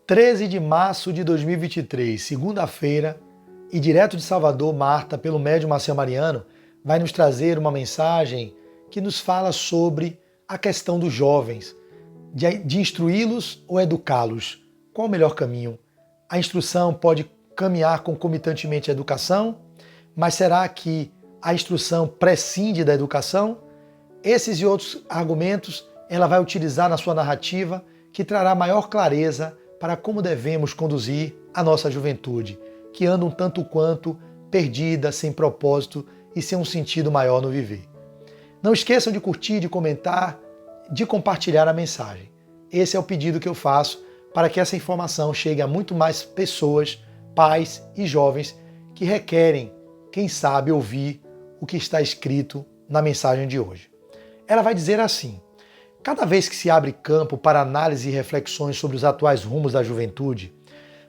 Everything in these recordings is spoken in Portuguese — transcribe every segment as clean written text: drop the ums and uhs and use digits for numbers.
13 de março de 2023, segunda-feira, e direto de Salvador, Marta, pelo médium Marcel Mariano, vai nos trazer uma mensagem que nos fala sobre a questão dos jovens, de instruí-los ou educá-los. Qual o melhor caminho? A instrução pode caminhar concomitantemente à educação, mas será que a instrução prescinde da educação? Esses e outros argumentos ela vai utilizar na sua narrativa, que trará maior clareza para como devemos conduzir a nossa juventude, que anda um tanto quanto perdida, sem propósito e sem um sentido maior no viver. Não esqueçam de curtir, de comentar, de compartilhar a mensagem. Esse é o pedido que eu faço para que essa informação chegue a muito mais pessoas, pais e jovens que requerem, quem sabe, ouvir o que está escrito na mensagem de hoje. Ela vai dizer assim: cada vez que se abre campo para análise e reflexões sobre os atuais rumos da juventude,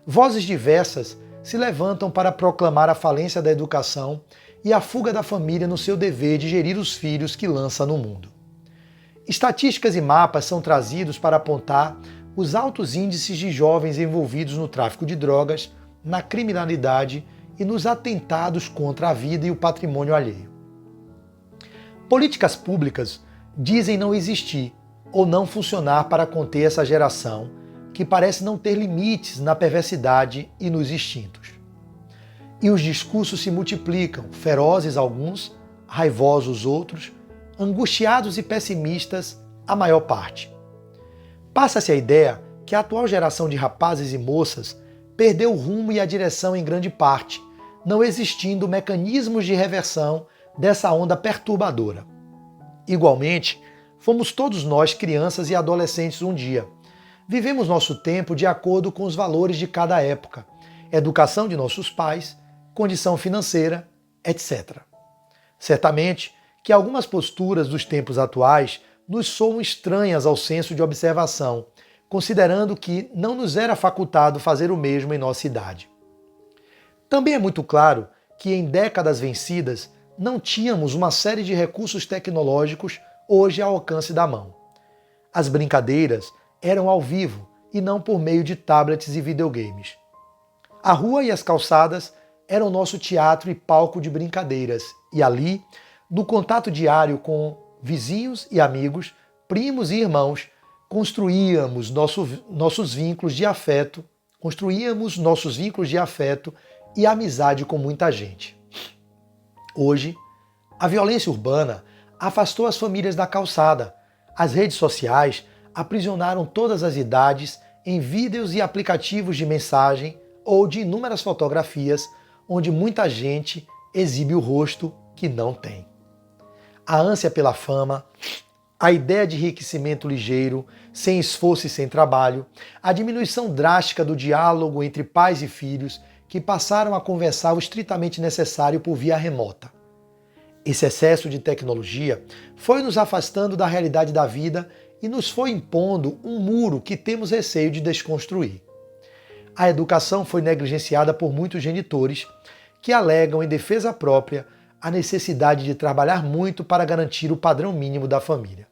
vozes diversas se levantam para proclamar a falência da educação e a fuga da família no seu dever de gerir os filhos que lança no mundo. Estatísticas e mapas são trazidos para apontar os altos índices de jovens envolvidos no tráfico de drogas, na criminalidade e nos atentados contra a vida e o patrimônio alheio. Políticas públicas dizem não existir ou não funcionar para conter essa geração que parece não ter limites na perversidade e nos instintos. E os discursos se multiplicam, ferozes alguns, raivosos outros, angustiados e pessimistas a maior parte. Passa-se a ideia que a atual geração de rapazes e moças perdeu o rumo e a direção em grande parte, não existindo mecanismos de reversão dessa onda perturbadora. Igualmente, fomos todos nós crianças e adolescentes um dia. Vivemos nosso tempo de acordo com os valores de cada época, educação de nossos pais, condição financeira, etc. Certamente que algumas posturas dos tempos atuais nos soam estranhas ao senso de observação, considerando que não nos era facultado fazer o mesmo em nossa idade. Também é muito claro que em décadas vencidas não tínhamos uma série de recursos tecnológicos hoje ao alcance da mão. As brincadeiras eram ao vivo e não por meio de tablets e videogames. A rua e as calçadas eram nosso teatro e palco de brincadeiras, e ali, no contato diário com vizinhos e amigos, primos e irmãos, construíamos nossos vínculos de afeto e amizade com muita gente. Hoje, a violência urbana afastou as famílias da calçada. As redes sociais aprisionaram todas as idades em vídeos e aplicativos de mensagem ou de inúmeras fotografias onde muita gente exibe o rosto que não tem. A ânsia pela fama, a ideia de enriquecimento ligeiro, sem esforço e sem trabalho, a diminuição drástica do diálogo entre pais e filhos que passaram a conversar o estritamente necessário por via remota. Esse excesso de tecnologia foi nos afastando da realidade da vida e nos foi impondo um muro que temos receio de desconstruir. A educação foi negligenciada por muitos genitores que alegam em defesa própria a necessidade de trabalhar muito para garantir o padrão mínimo da família.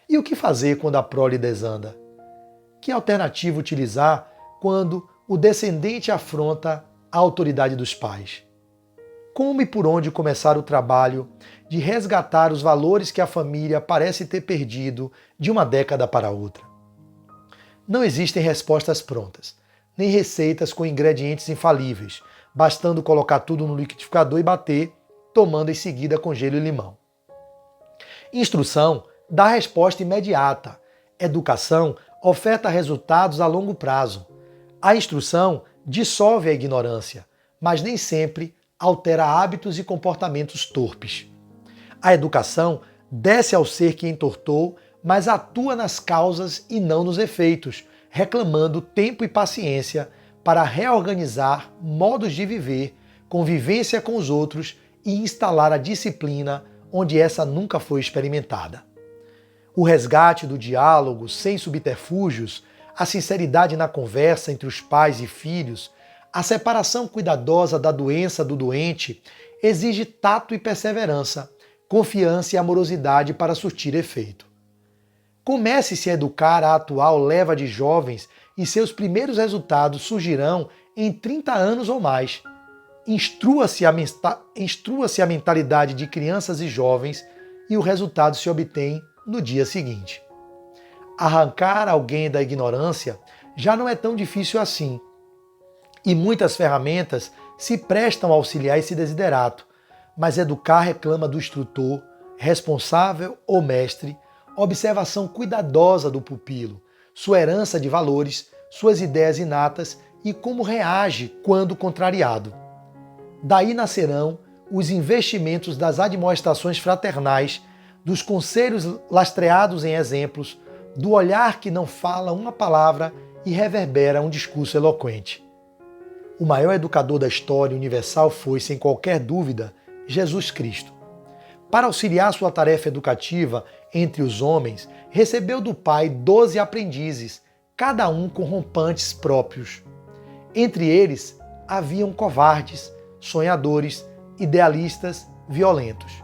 E o que fazer quando a prole desanda? Que alternativa utilizar quando o descendente afronta a autoridade dos pais? Como e por onde começar o trabalho de resgatar os valores que a família parece ter perdido de uma década para outra? Não existem respostas prontas, nem receitas com ingredientes infalíveis, bastando colocar tudo no liquidificador e bater, tomando em seguida com gelo e limão. Instrução dá resposta imediata. Educação oferta resultados a longo prazo. A instrução dissolve a ignorância, mas nem sempre altera hábitos e comportamentos torpes. A educação desce ao ser que entortou, mas atua nas causas e não nos efeitos, reclamando tempo e paciência para reorganizar modos de viver, convivência com os outros e instalar a disciplina onde essa nunca foi experimentada. O resgate do diálogo sem subterfúgios, a sinceridade na conversa entre os pais e filhos, a separação cuidadosa da doença do doente exige tato e perseverança, confiança e amorosidade para surtir efeito. Comece-se a educar a atual leva de jovens e seus primeiros resultados surgirão em 30 anos ou mais. Instrua-se a mentalidade de crianças e jovens e o resultado se obtém no dia seguinte. Arrancar alguém da ignorância já não é tão difícil assim. E muitas ferramentas se prestam a auxiliar esse desiderato, mas educar reclama do instrutor, responsável ou mestre, observação cuidadosa do pupilo, sua herança de valores, suas ideias inatas e como reage quando contrariado. Daí nascerão os investimentos das admoestações fraternais, dos conselhos lastreados em exemplos, do olhar que não fala uma palavra e reverbera um discurso eloquente. O maior educador da história universal foi, sem qualquer dúvida, Jesus Cristo. Para auxiliar sua tarefa educativa entre os homens, recebeu do Pai 12 aprendizes, cada um com rompantes próprios. Entre eles, haviam covardes, sonhadores, idealistas, violentos.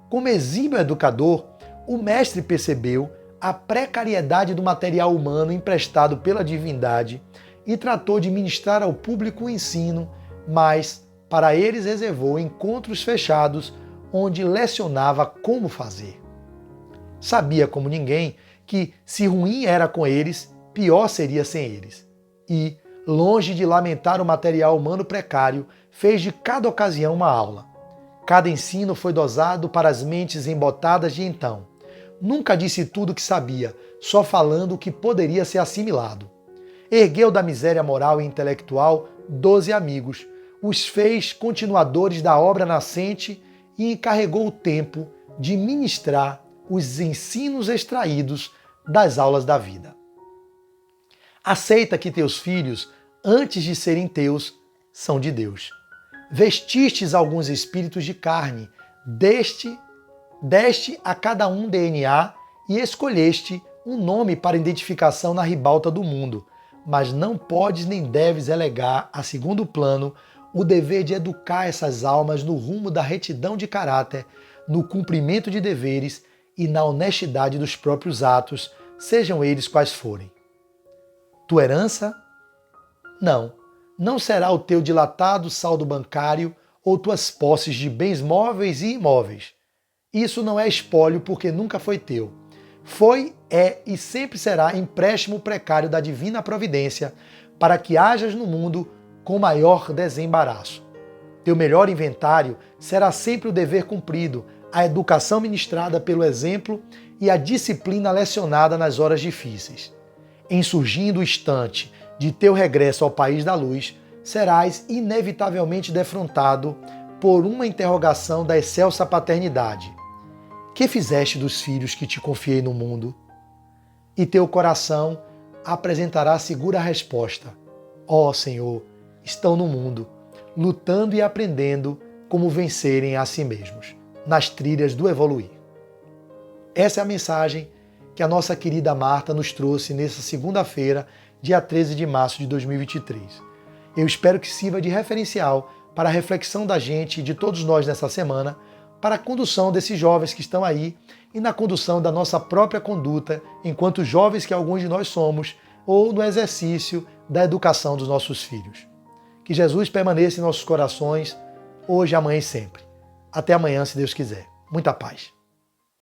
Como exímio educador, o mestre percebeu a precariedade do material humano emprestado pela divindade e tratou de ministrar ao público o ensino, mas para eles reservou encontros fechados onde lecionava como fazer. Sabia como ninguém que, se ruim era com eles, pior seria sem eles. E, longe de lamentar o material humano precário, fez de cada ocasião uma aula. Cada ensino foi dosado para as mentes embotadas de então. Nunca disse tudo o que sabia, só falando o que poderia ser assimilado. Ergueu da miséria moral e intelectual 12 amigos, os fez continuadores da obra nascente e encarregou o tempo de ministrar os ensinos extraídos das aulas da vida. Aceita que teus filhos, antes de serem teus, são de Deus. Vestistes alguns espíritos de carne, deste a cada um DNA e escolheste um nome para identificação na ribalta do mundo, mas não podes nem deves relegar a segundo plano o dever de educar essas almas no rumo da retidão de caráter, no cumprimento de deveres e na honestidade dos próprios atos, sejam eles quais forem. Tua herança? Não será o teu dilatado saldo bancário ou tuas posses de bens móveis e imóveis. Isso não é espólio porque nunca foi teu. Foi, é e sempre será empréstimo precário da divina providência para que hajas no mundo com maior desembaraço. Teu melhor inventário será sempre o dever cumprido, a educação ministrada pelo exemplo e a disciplina lecionada nas horas difíceis. Em surgindo o instante de teu regresso ao país da luz, serás inevitavelmente defrontado por uma interrogação da excelsa paternidade. Que fizeste dos filhos que te confiei no mundo? E teu coração apresentará segura resposta. Ó Senhor, estão no mundo, lutando e aprendendo como vencerem a si mesmos, nas trilhas do evoluir. Essa é a mensagem que a nossa querida Marta nos trouxe nessa segunda-feira, dia 13 de março de 2023. Eu espero que sirva de referencial para a reflexão da gente e de todos nós nessa semana, para a condução desses jovens que estão aí e na condução da nossa própria conduta enquanto jovens que alguns de nós somos ou no exercício da educação dos nossos filhos. Que Jesus permaneça em nossos corações, hoje, amanhã e sempre. Até amanhã, se Deus quiser. Muita paz.